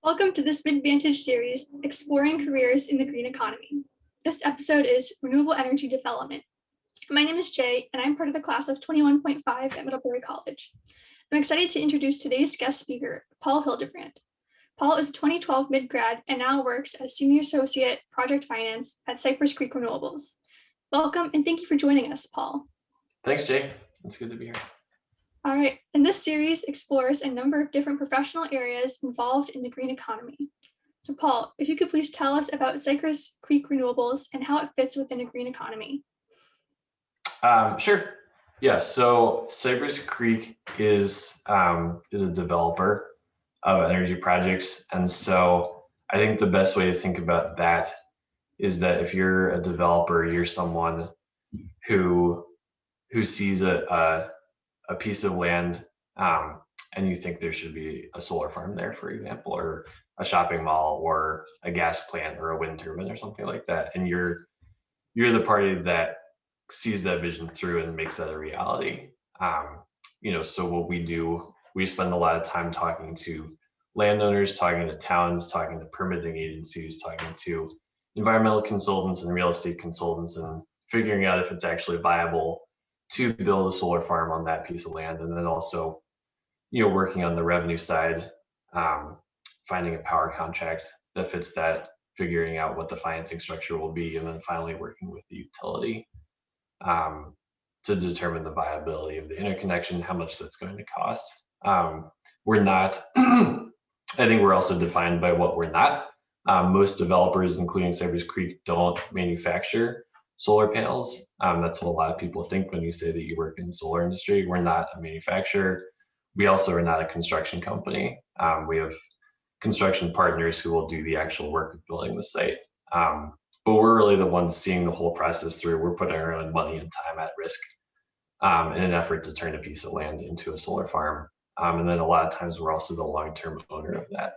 Welcome to this MIDDVantage series, Exploring Careers in the Green Economy. This episode is Renewable Energy Development. My name is Jay, and I'm part of the class of 21.5 at Middlebury College. I'm excited to introduce today's guest speaker, Paul Hildebrand. Paul is a 2012 mid-grad and now works as Senior Associate Project Finance at Cypress Creek Renewables. Welcome, and thank you for joining us, Paul. Thanks, Jay. It's good to be here. All right, and this series explores a number of different professional areas involved in the green economy. So Paul, if you could please tell us about Zykras Creek Renewables and how it fits within a green economy. Sure. Yeah, so Cypress Creek is a developer of energy projects. And so I think the best way to think about that is that if you're a developer, you're someone who sees a piece of land and you think there should be a solar farm there, for example, or a shopping mall or a gas plant or a wind turbine or something like that. And you're the party that sees that vision through and makes that a reality. So what we do, we spend a lot of time talking to landowners, talking to towns, talking to permitting agencies, talking to environmental consultants and real estate consultants, and figuring out if it's actually viable to build a solar farm on that piece of land. And then also, working on the revenue side, finding a power contract that fits that, figuring out what the financing structure will be, and then finally working with the utility to determine the viability of the interconnection, how much that's going to cost. We're not, I think we're also defined by what we're not. Most developers, including Cypress Creek, don't manufacture solar panels. That's what a lot of people think when you say that you work in the solar industry. We're not a manufacturer. We also are not a construction company. We have construction partners who will do the actual work of building the site. But we're really the ones seeing the whole process through. We're putting our own money and time at risk in an effort to turn a piece of land into a solar farm. And then a lot of times we're also the long-term owner of that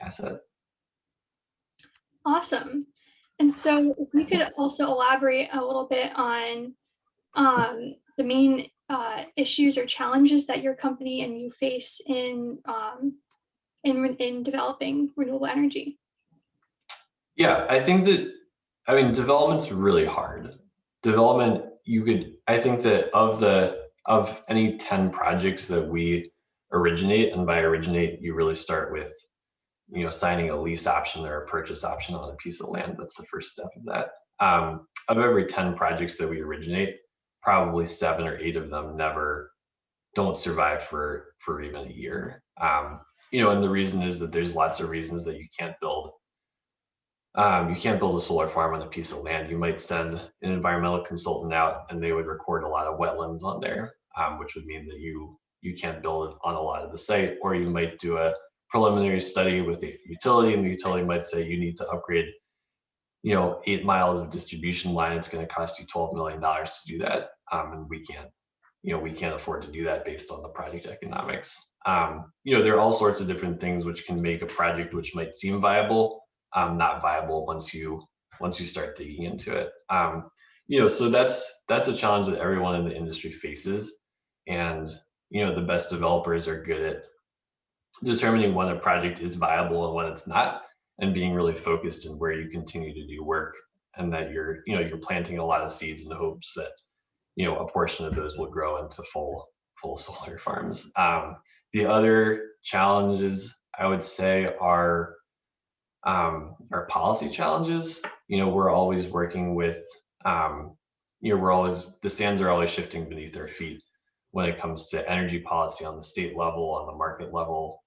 asset. Awesome. And so if we could also elaborate a little bit on the main issues or challenges that your company and you face in developing renewable energy. Yeah, I think that, development's really hard. Development, I think that of any 10 projects that we originate, and by originate, you really start with, signing a lease option or a purchase option on a piece of land. That's the first step of that. Of every 10 projects that we originate, probably 7 or 8 of them don't survive for even a year. And the reason is that there's lots of reasons that you can't build a solar farm on a piece of land. You might send an environmental consultant out and they would record a lot of wetlands on there, which would mean that you can't build on a lot of the site. Or you might do a preliminary study with the utility, and the utility might say you need to upgrade 8 miles of distribution line. It's going to cost you $12 million to do that, and we can't afford to do that based on the project economics. There are all sorts of different things which can make a project which might seem viable not viable once you start digging into it. So that's a challenge that everyone in the industry faces, and the best developers are good at determining when a project is viable and when it's not, and being really focused in where you continue to do work, and that you're planting a lot of seeds in the hopes that a portion of those will grow into full solar farms. The other challenges I would say are policy challenges. We're always working with the sands are always shifting beneath our feet when it comes to energy policy on the state level, on the market level.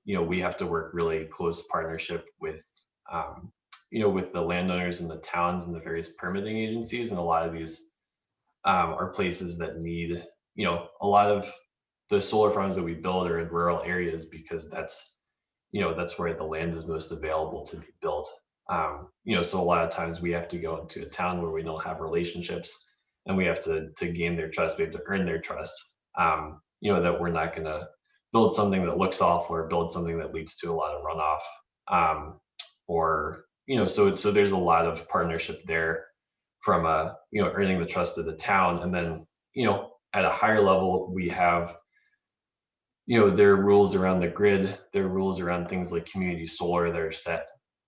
We have to work really close partnership with the landowners and the towns and the various permitting agencies. And a lot of these are places that need, a lot of the solar farms that we build are in rural areas because that's where the land is most available to be built. So a lot of times we have to go into a town where we don't have relationships, and we have to gain their trust. We have to earn their trust, that we're not going to build something that looks awful or build something that leads to a lot of runoff. So there's a lot of partnership there from, earning the trust of the town. And then, at a higher level, we have there are rules around the grid, there are rules around things like community solar that are set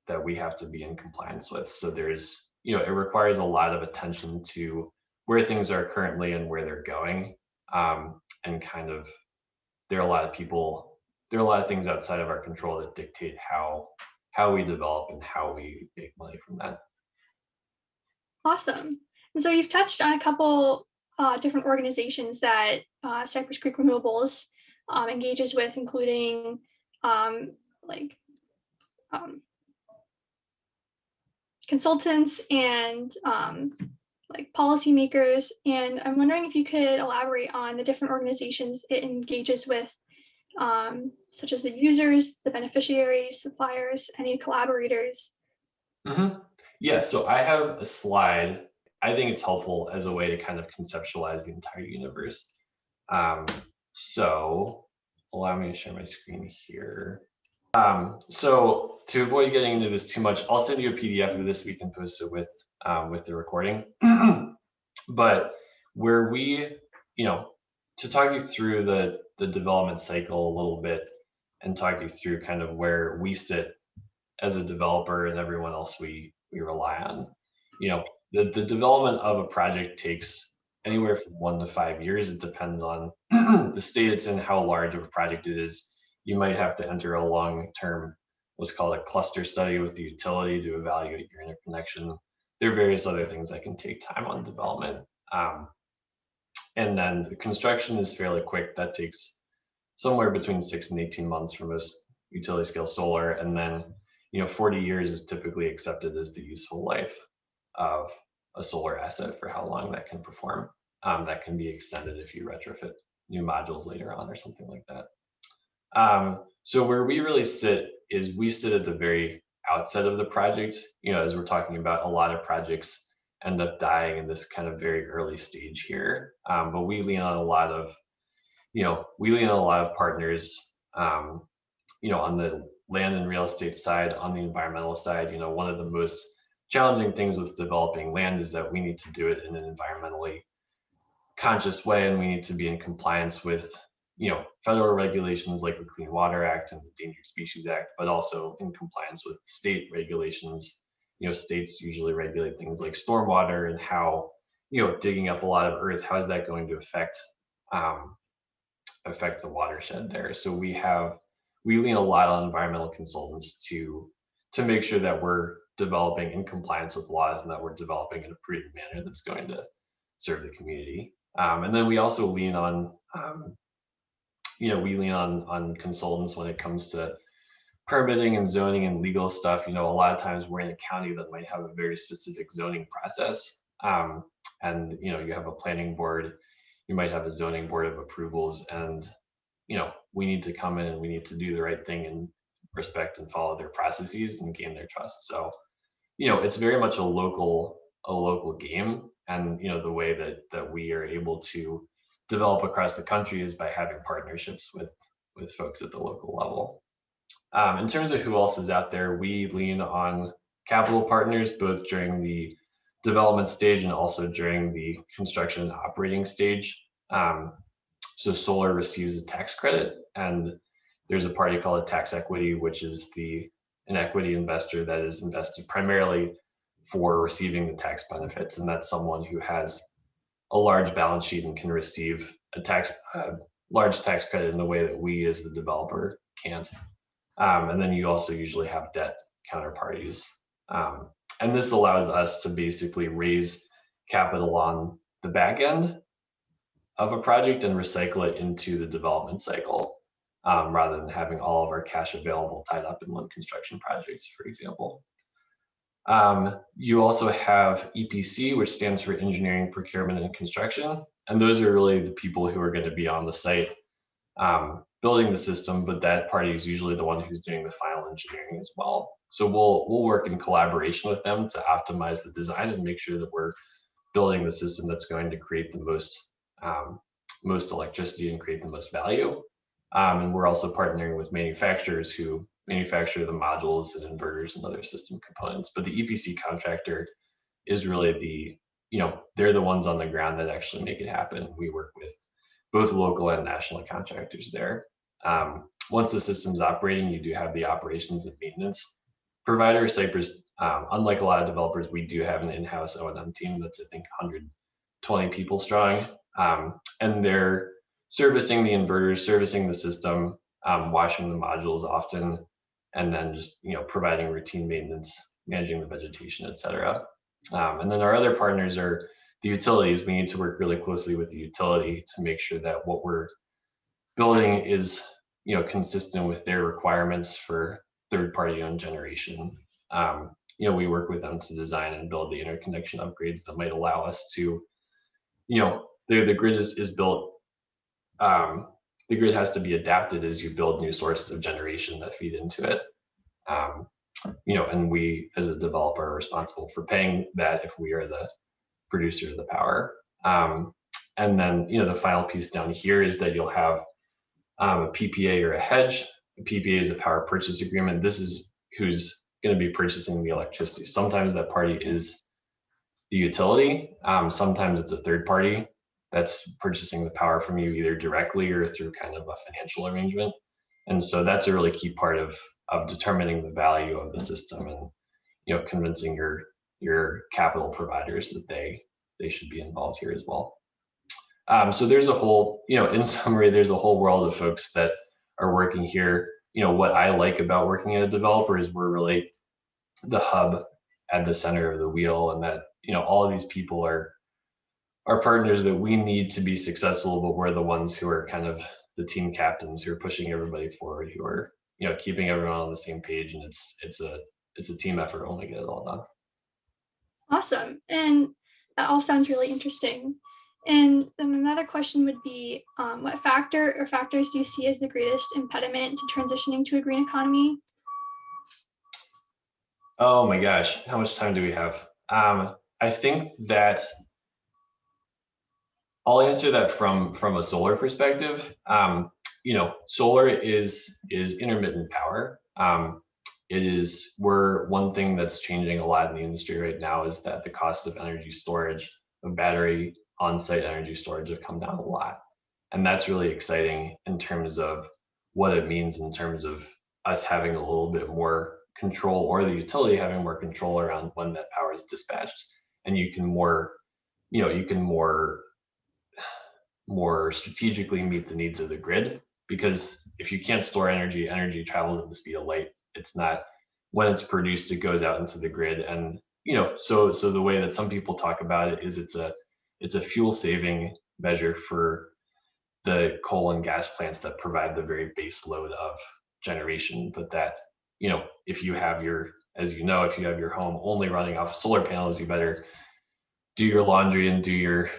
that we have to be in compliance with. So there's, it requires a lot of attention to where things are currently and where they're going. And kind of, there are a lot of things outside of our control that dictate how we develop and how we make money from that. Awesome. And so you've touched on a couple different organizations that Cypress Creek Renewables engages with, including like consultants and like policymakers. And I'm wondering if you could elaborate on the different organizations it engages with, such as the users, the beneficiaries, suppliers, any collaborators. Mm-hmm. Yeah, so I have a slide. I think it's helpful as a way to kind of conceptualize the entire universe. So allow me to share my screen here. So to avoid getting into this too much, I'll send you a PDF of this. We can post it with the recording. But where we, to talk you through the development cycle a little bit and talk you through kind of where we sit as a developer and everyone else we rely on. The development of a project takes anywhere from 1 to 5 years. It depends on the state it's in, how large of a project it is. You might have to enter a long-term, what's called a cluster study with the utility to evaluate your interconnection. There are various other things that can take time on development. And then the construction is fairly quick. That takes somewhere between 6 and 18 months for most utility scale solar. And then 40 years is typically accepted as the useful life of a solar asset for how long that can perform. That can be extended if you retrofit new modules later on or something like that. So where we really sit is we sit at the very outset of the project. As we're talking about, a lot of projects end up dying in this kind of very early stage here. But we lean on a lot of, partners, on the land and real estate side, on the environmental side. One of the most challenging things with developing land is that we need to do it in an environmentally conscious way, and we need to be in compliance with federal regulations like the Clean Water Act and the Endangered Species Act, but also in compliance with state regulations. States usually regulate things like stormwater and how digging up a lot of earth, how is that going to affect the watershed there. So we lean a lot on environmental consultants to make sure that we're developing in compliance with laws and that we're developing in a prudent manner that's going to serve the community. And then we also lean on on consultants when it comes to permitting and zoning and legal stuff. A lot of times we're in a county that might have a very specific zoning process. And you have a planning board, you might have a zoning board of approvals, and we need to come in and we need to do the right thing and respect and follow their processes and gain their trust. So it's very much a local game. And the way that we are able to develop across the country is by having partnerships with folks at the local level. In terms of who else is out there, we lean on capital partners both during the development stage and also during the construction and operating stage. So solar receives a tax credit, and there's a party called a tax equity, which is an equity investor that is invested primarily for receiving the tax benefits, and that's someone who has a large balance sheet and can receive a large tax credit in a way that we as the developer can't. And then you also usually have debt counterparties. And this allows us to basically raise capital on the back end of a project and recycle it into the development cycle, rather than having all of our cash available tied up in one construction project, for example. You also have EPC, which stands for engineering, procurement, and construction. And those are really the people who are going to be on the site building the system, but that party is usually the one who's doing the final engineering as well. So we'll work in collaboration with them to optimize the design and make sure that we're building the system that's going to create the most electricity and create the most value. And we're also partnering with manufacturers who manufacture the modules and inverters and other system components. But the EPC contractor is really they're the ones on the ground that actually make it happen. We work with both local and national contractors there. Once the system's operating, you do have the operations and maintenance provider. Cypress, unlike a lot of developers, we do have an in-house O&M team that's, I think, 120 people strong. And they're servicing the inverters, servicing the system, washing the modules often, and then just providing routine maintenance, managing the vegetation, et cetera. And then our other partners are the utilities. We need to work really closely with the utility to make sure that what we're building is consistent with their requirements for third-party owned generation. We work with them to design and build the interconnection upgrades that might allow us to, the grid is built. The grid has to be adapted as you build new sources of generation that feed into it. And we as a developer are responsible for paying that if we are the producer of the power. And then, the final piece down here is that you'll have a PPA or a hedge. A PPA is a power purchase agreement. This is who's going to be purchasing the electricity. Sometimes that party is the utility. Sometimes it's a third party that's purchasing the power from you either directly or through kind of a financial arrangement. And so that's a really key part of determining the value of the system and convincing your capital providers that they should be involved here as well. So there's a whole, in summary, there's a whole world of folks that are working here. What I like about working at a developer is we're really the hub at the center of the wheel, and that all of these people are partners that we need to be successful, but we're the ones who are kind of the team captains who are pushing everybody forward, who are keeping everyone on the same page, and it's a team effort only to get it all done. Awesome. And that all sounds really interesting. And then another question would be, what factor or factors do you see as the greatest impediment to transitioning to a green economy? Oh my gosh, how much time do we have? I think that I'll answer that from a solar perspective. Solar is intermittent power. One thing that's changing a lot in the industry right now is that the cost of energy storage, of battery on-site energy storage, have come down a lot. And that's really exciting in terms of what it means in terms of us having a little bit more control, or the utility having more control around when that power is dispatched. And you can more strategically meet the needs of the grid, because if you can't store energy travels at the speed of light. It's not, when it's produced, it goes out into the grid. And so the way that some people talk about it is it's a fuel saving measure for the coal and gas plants that provide the very base load of generation. But that, if you have your home only running off solar panels, you better do your laundry and do your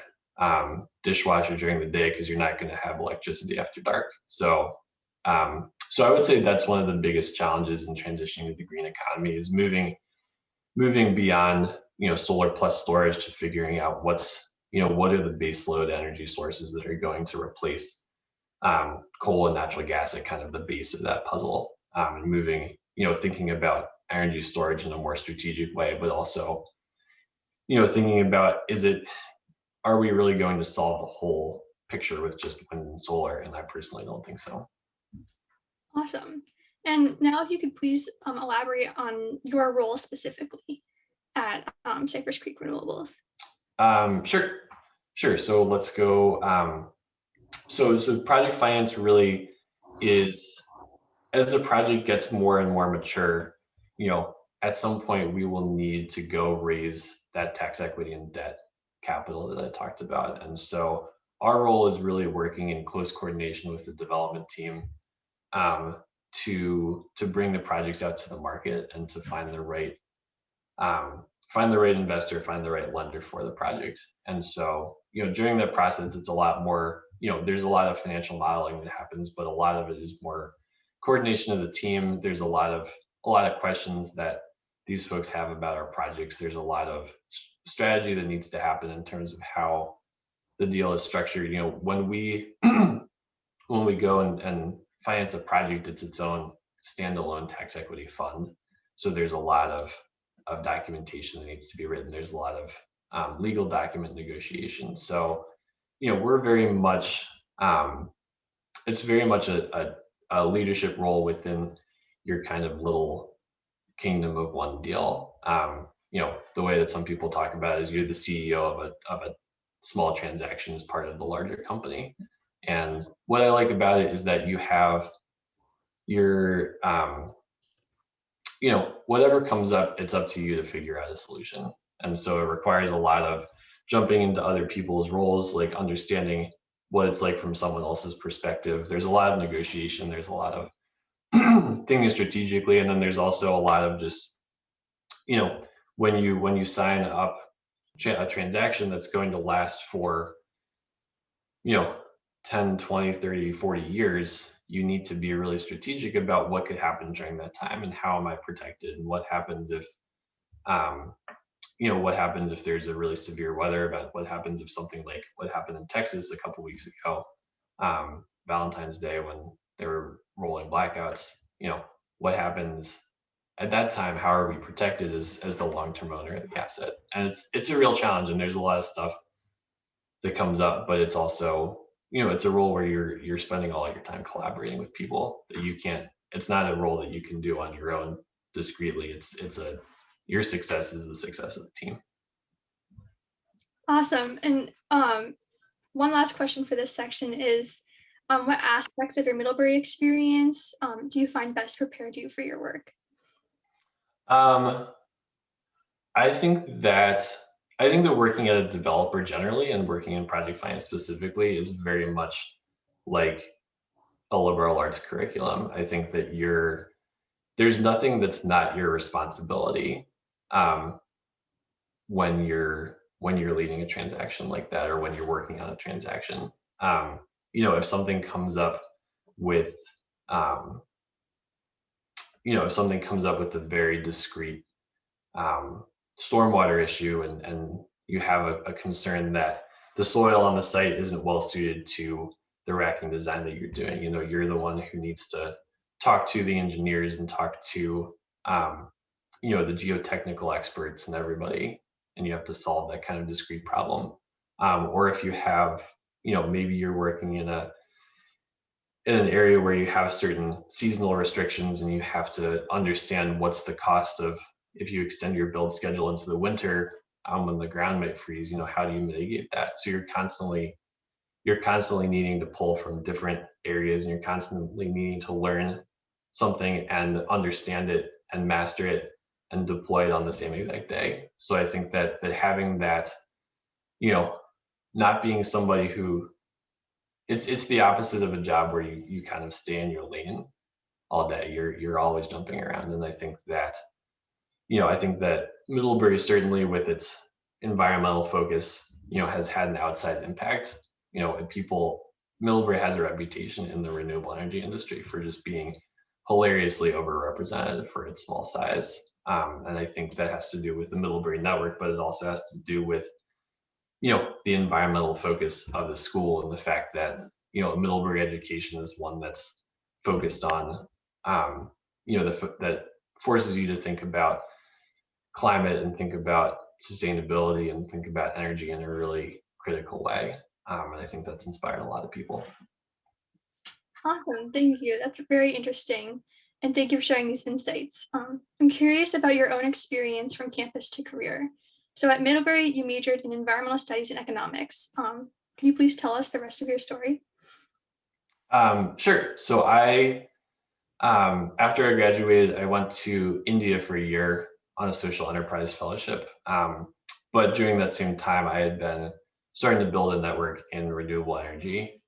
dishwasher during the day, because you're not going to have electricity after dark. So I would say that's one of the biggest challenges in transitioning to the green economy, is moving beyond solar plus storage to figuring out what are the base load energy sources that are going to replace coal and natural gas at kind of the base of that puzzle, and moving, thinking about energy storage in a more strategic way, but also thinking about, are we really going to solve the whole picture with just wind and solar? And I personally don't think so. Awesome. And now if you could please elaborate on your role specifically at Cypress Creek Renewables. Sure. So let's go. So project finance really is, as the project gets more and more mature, at some point we will need to go raise that tax equity and debt capital that I talked about. And so our role is really working in close coordination with the development team to bring the projects out to the market and to find the right investor, find the right lender for the project. And so, during that process, it's a lot more, there's a lot of financial modeling that happens, but a lot of it is more coordination of the team. There's a lot of questions that these folks have about our projects. There's a lot of strategy that needs to happen in terms of how the deal is structured. When we go and finance a project, it's its own standalone tax equity fund. So there's a lot of documentation that needs to be written. There's a lot of legal document negotiation. So, we're very much, it's very much a a leadership role within your kind of little kingdom of one deal. The way that some people talk about it is you're the CEO of a small transaction as part of the larger company. And what I like about it is that you have your, whatever comes up, it's up to you to figure out a solution. And so it requires a lot of jumping into other people's roles, like understanding what it's like from someone else's perspective. There's a lot of negotiation. There's a lot of thinking strategically, and then there's also a lot of just, when you sign up a transaction that's going to last for 10, 20, 30, 40 years, you need to be really strategic about what could happen during that time and how am I protected, and what happens if what happens if there's a really severe weather event, what happens if something like what happened in Texas a couple weeks ago, Valentine's Day, when they were rolling blackouts. What happens at that time? How are we protected as the long-term owner of the asset? And it's a real challenge, and there's a lot of stuff that comes up, but it's also, it's a role where you're spending all your time collaborating with people that you can't, it's not a role that you can do on your own discreetly. Your success is the success of the team. Awesome. And one last question for this section is, what aspects of your Middlebury experience do you find best prepared you for your work? I think that working at a developer generally and working in project finance specifically is very much like a liberal arts curriculum. I think that there's nothing that's not your responsibility when you're leading a transaction like that, or when you're working on a transaction. If something comes up with a very discrete stormwater issue, and you have a concern that the soil on the site isn't well suited to the racking design that you're doing, you're the one who needs to talk to the engineers and talk to the geotechnical experts and everybody, and you have to solve that kind of discrete problem. Or if you have, maybe you're working in an area where you have certain seasonal restrictions, and you have to understand what's the cost of, if you extend your build schedule into the winter, when the ground might freeze, how do you mitigate that? So you're constantly needing to pull from different areas, and you're constantly needing to learn something and understand it and master it and deploy it on the same exact day. So I think that having that, not being somebody who, it's the opposite of a job where you kind of stay in your lane all day. You're always jumping around. And I think that Middlebury, certainly with its environmental focus, has had an outsized impact. Middlebury has a reputation in the renewable energy industry for just being hilariously overrepresented for its small size. And I think that has to do with the Middlebury network, but it also has to do with, the environmental focus of the school, and the fact that, Middlebury education is one that's focused on, that forces you to think about climate and think about sustainability and think about energy in a really critical way. And I think that's inspired a lot of people. Awesome, thank you. That's very interesting. And thank you for sharing these insights. I'm curious about your own experience from campus to career. So at Middlebury, you majored in environmental studies and economics. Can you please tell us the rest of your story? Sure. So after I graduated, I went to India for a year on a social enterprise fellowship. But during that same time, I had been starting to build a network in renewable energy.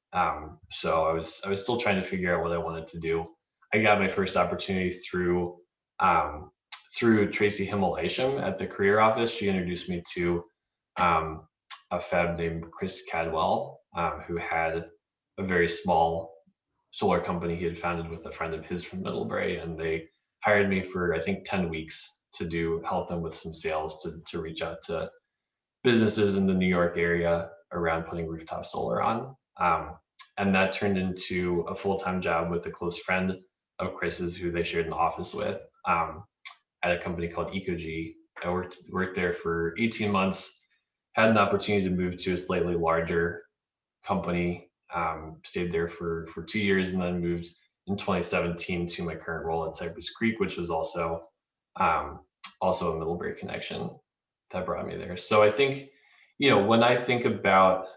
So I was still trying to figure out what I wanted to do. I got my first opportunity through Tracy Himmel Isham at the career office. She introduced me to a fab named Chris Cadwell, who had a very small solar company he had founded with a friend of his from Middlebury, and they hired me for, I think, 10 weeks to help them with some sales to reach out to businesses in the New York area around putting rooftop solar on. And that turned into a full-time job with a close friend of Chris's, who they shared an office with, at a company called EcoG. I worked there for 18 months, had an opportunity to move to a slightly larger company, stayed there for 2 years, and then moved in 2017 to my current role at Cypress Creek, which was also a Middlebury connection that brought me there. So I think, when I think about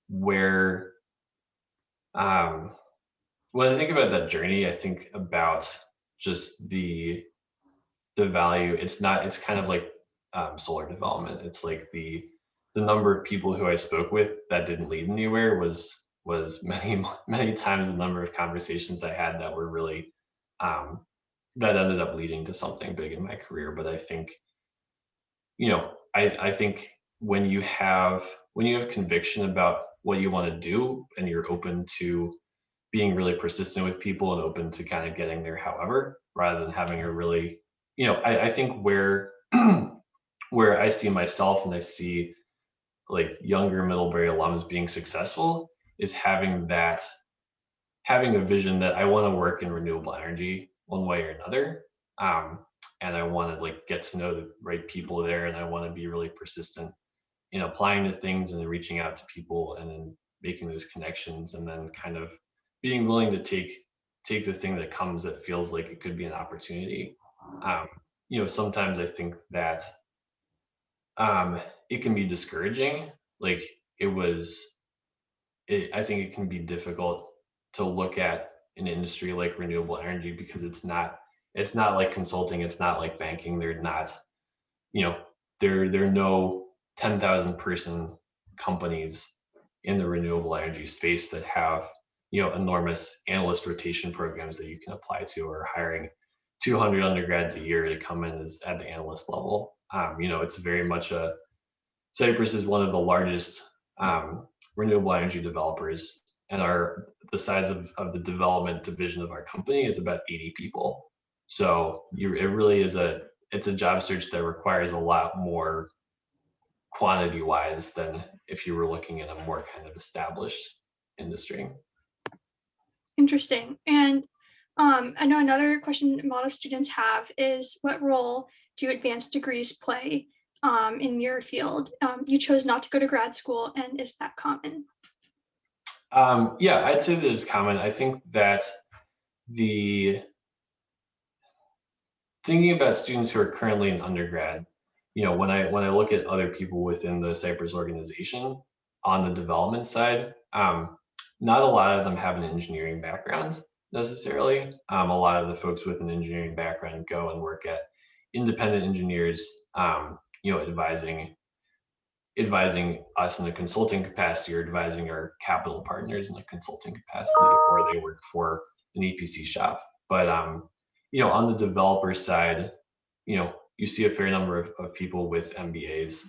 where, um, when I think about that journey, I think about just the value. It's kind of like solar development. It's like the number of people who I spoke with that didn't lead anywhere was many times the number of conversations I had that were really um, that ended up leading to something big in my career. But I think, I think when you have conviction about what you want to do and you're open to being really persistent with people and open to kind of getting there however, rather than having a really, I think where I see myself and I see like younger Middlebury alums being successful is having a vision that I want to work in renewable energy one way or another. Um, and I want to like get to know the right people there, and I want to be really persistent in applying to things and then reaching out to people and then making those connections and then kind of being willing to take the thing that comes that feels like it could be an opportunity. Um, Sometimes I think that it can be discouraging. Like it was, I think it can be difficult to look at an industry like renewable energy because it's not like consulting, it's not like banking. They're not, you know, there are no 10,000 person companies in the renewable energy space that have, enormous analyst rotation programs that you can apply to, or hiring 200 undergrads a year to come in as at the analyst level. It's very much Cypress is one of the largest renewable energy developers, and the size of the development division of our company is about 80 people. So it really is it's a job search that requires a lot more quantity wise than if you were looking at a more kind of established industry. Interesting. And I know another question a lot of students have is, what role do advanced degrees play in your field? You chose not to go to grad school, and is that common? Yeah, I'd say that it's common. I think that the thinking about students who are currently in undergrad, when I look at other people within the Cypress organization on the development side, not a lot of them have an engineering background necessarily. A lot of the folks with an engineering background go and work at independent engineers, advising us in a consulting capacity, or advising our capital partners in a consulting capacity, or they work for an EPC shop. But on the developer side, you see a fair number of people with MBAs.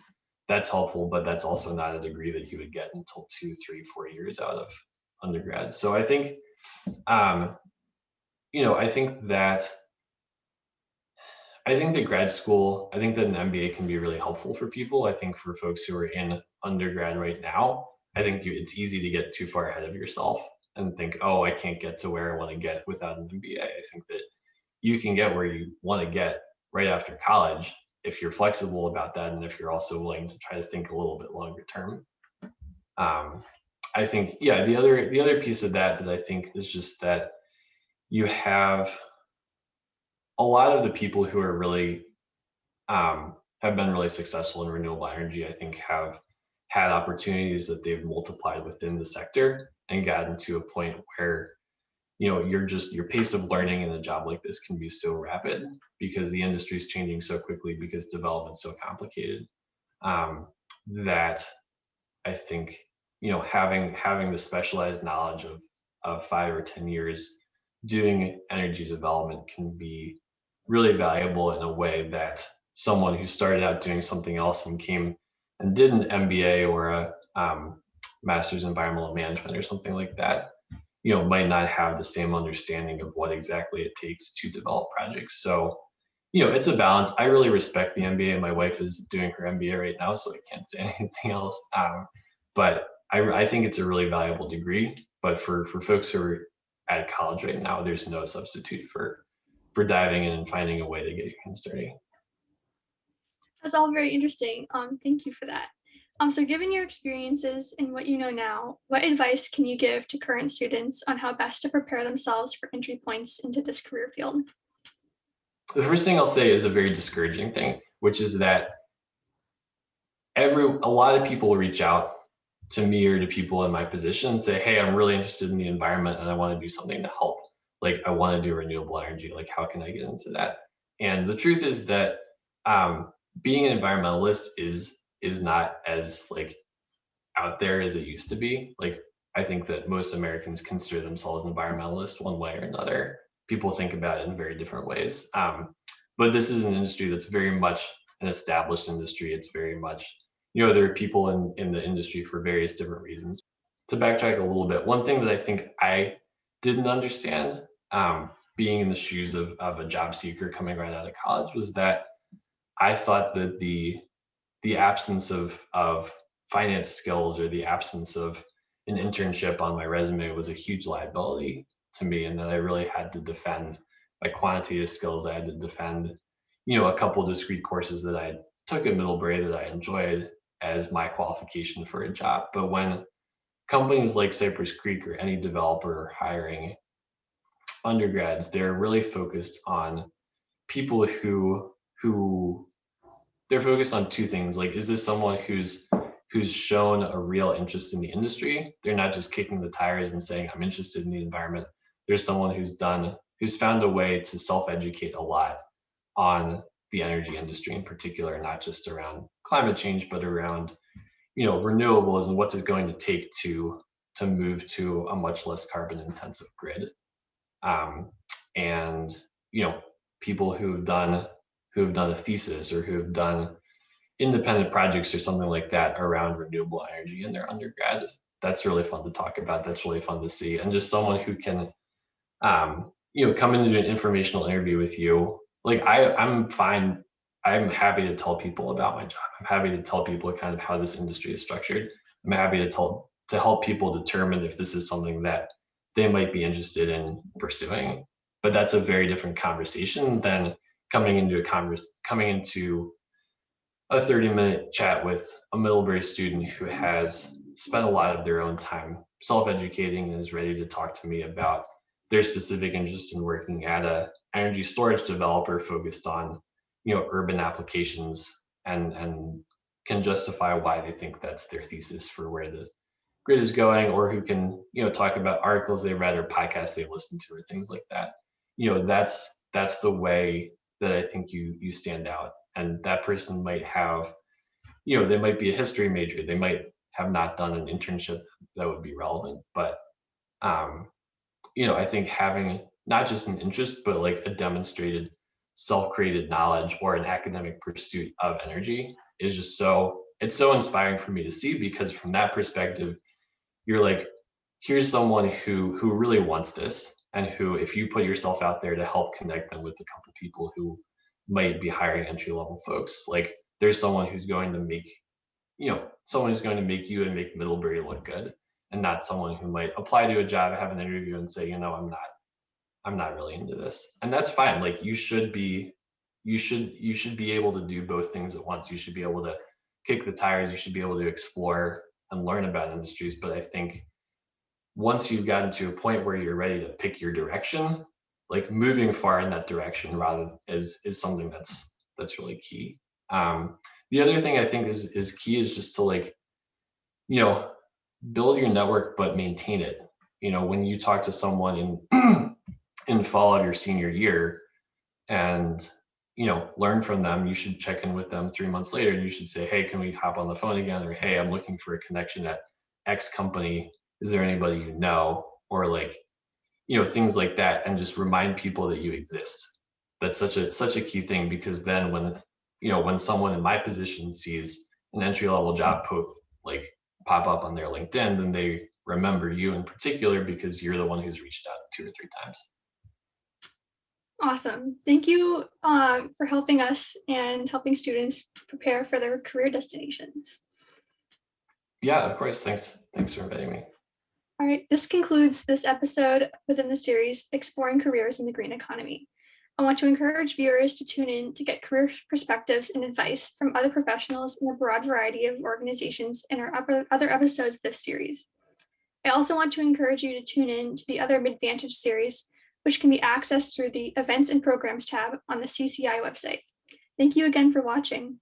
That's helpful, but that's also not a degree that you would get until 2, 3, 4 years out of undergrad. So I think, I think that grad school, I think that an MBA can be really helpful for people. I think for folks who are in undergrad right now, I think it's easy to get too far ahead of yourself and think, oh, I can't get to where I want to get without an MBA. I think that you can get where you want to get right after college if you're flexible about that, and if you're also willing to try to think a little bit longer term. I think, yeah, the other piece of that I think is just that you have a lot of the people who are really have been really successful in renewable energy, I think, have had opportunities that they've multiplied within the sector and gotten to a point where, your pace of learning in a job like this can be so rapid because the industry is changing so quickly, because development's so complicated, that I think, having the specialized knowledge of 5 or 10 years doing energy development can be really valuable in a way that someone who started out doing something else and came and did an MBA or a master's in environmental management or something like that, might not have the same understanding of what exactly it takes to develop projects. So, it's a balance. I really respect the MBA. My wife is doing her MBA right now, so I can't say anything else. But I think it's a really valuable degree. But for folks who are at college right now, there's no substitute for diving in and finding a way to get your hands dirty. That's all very interesting. Thank you for that. So given your experiences and what you know now, what advice can you give to current students on how best to prepare themselves for entry points into this career field? The first thing I'll say is a very discouraging thing, which is that a lot of people reach out to me or to people in my position and say, hey, I'm really interested in the environment and I want to do something to help. Like I want to do renewable energy. Like how can I get into that? And the truth is that being an environmentalist is not as like out there as it used to be. Like I think that most Americans consider themselves environmentalists one way or another. People think about it in very different ways. But this is an industry that's very much an established industry. It's very much, there are people in the industry for various different reasons. To backtrack a little bit, one thing that I think I didn't understand, being in the shoes of a job seeker coming right out of college, was that I thought that the absence of finance skills or the absence of an internship on my resume was a huge liability to me, and that I really had to defend my quantitative skills. I had to defend, a couple of discrete courses that I took at Middlebury that I enjoyed as my qualification for a job. But when companies like Cypress Creek or any developer are hiring undergrads, they're really focused on people who they're focused on two things. Like, is this someone who's shown a real interest in the industry? They're not just kicking the tires and saying, I'm interested in the environment. There's someone who's found a way to self-educate a lot on the energy industry in particular, not just around climate change, but around, renewables and what's it going to take to move to a much less carbon intensive grid. And, people who've done a thesis or who have done independent projects or something like that around renewable energy in their undergrad. That's really fun to talk about. That's really fun to see. And just someone who can, come into an informational interview with you. Like I'm fine. I'm happy to tell people about my job. I'm happy to tell people kind of how this industry is structured. I'm happy to help people determine if this is something that they might be interested in pursuing. But that's a very different conversation than coming into a 30-minute chat with a Middlebury student who has spent a lot of their own time self-educating and is ready to talk to me about their specific interest in working at a energy storage developer focused on, urban applications, and can justify why they think that's their thesis for where the grid is going, or who can, talk about articles they read or podcasts they listened to or things like that. That's the way that I think you stand out. And that person might have, they might be a history major. They might have not done an internship that would be relevant. But, I think having not just an interest, but like a demonstrated self-created knowledge or an academic pursuit of energy is just it's so inspiring for me to see, because from that perspective, you're like, here's someone who really wants this, and who, if you put yourself out there to help connect them with a couple people who might be hiring entry level folks, like there's someone who's going to make, someone who's going to make you and make Middlebury look good, and not someone who might apply to a job, have an interview, and say, I'm not really into this. And that's fine. Like you should be able to do both things at once. You should be able to kick the tires. You should be able to explore and learn about industries. But I think once you've gotten to a point where you're ready to pick your direction, like moving far in that direction rather is something that's really key. The other thing I think is key is just to, like, build your network but maintain it. When you talk to someone in fall of your senior year and learn from them, you should check in with them 3 months later and you should say, hey, can we hop on the phone again? Or, hey, I'm looking for a connection at X company. Is there anybody you know? Or like, things like that, and just remind people that you exist. That's such a key thing, because then when someone in my position sees an entry level job post like pop up on their LinkedIn, then they remember you in particular because you're the one who's reached out 2 or 3 times. Awesome. Thank you for helping us and helping students prepare for their career destinations. Yeah, of course. Thanks for inviting me. All right, this concludes this episode within the series Exploring Careers in the Green Economy. I want to encourage viewers to tune in to get career perspectives and advice from other professionals in a broad variety of organizations in our other episodes this series. I also want to encourage you to tune in to the other MIDDVantage series, which can be accessed through the Events and Programs tab on the CCI website. Thank you again for watching.